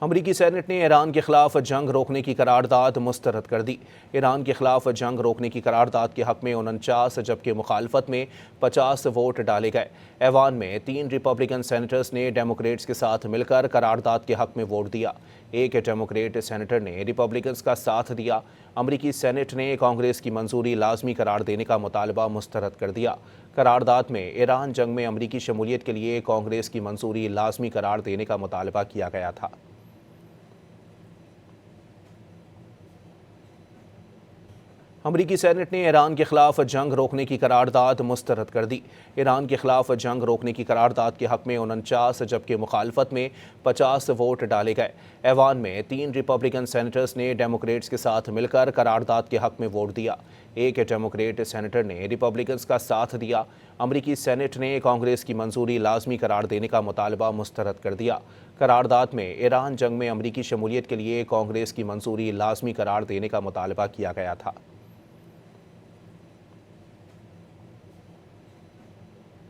امریکی سینٹ نے ایران کے خلاف جنگ روکنے کی قرارداد مسترد کر دی۔ ایران کے خلاف جنگ روکنے کی قرارداد کے حق میں 49 جبکہ مخالفت میں 50 ووٹ ڈالے گئے۔ ایوان میں 3 ریپبلکن سینیٹرز نے ڈیموکریٹس کے ساتھ مل کر قرارداد کے حق میں ووٹ دیا۔ ایک ڈیموکریٹ سینیٹر نے ریپبلکنز کا ساتھ دیا۔ امریکی سینٹ نے کانگریس کی منظوری لازمی قرار دینے کا مطالبہ مسترد کر دیا۔ قرارداد میں ایران جنگ میں امریکی شمولیت کے لیے کانگریس کی منظوری لازمی قرار دینے کا مطالبہ کیا گیا تھا۔ امریکی سینٹ نے ایران کے خلاف جنگ روکنے کی قرارداد مسترد کر دی۔ ایران کے خلاف جنگ روکنے کی قرارداد کے حق میں 49 جبکہ مخالفت میں 50 ووٹ ڈالے گئے۔ ایوان میں 3 ریپبلکن سینیٹرز نے ڈیموکریٹس کے ساتھ مل کر قرارداد کے حق میں ووٹ دیا۔ ایک ڈیموکریٹ سینیٹر نے ریپبلکنز کا ساتھ دیا۔ امریکی سینٹ نے کانگریس کی منظوری لازمی قرار دینے کا مطالبہ مسترد کر دیا۔ قرارداد میں ایران جنگ میں امریکی شمولیت کے لیے کانگریس کی منظوری لازمی قرار دینے کا مطالبہ کیا گیا تھا۔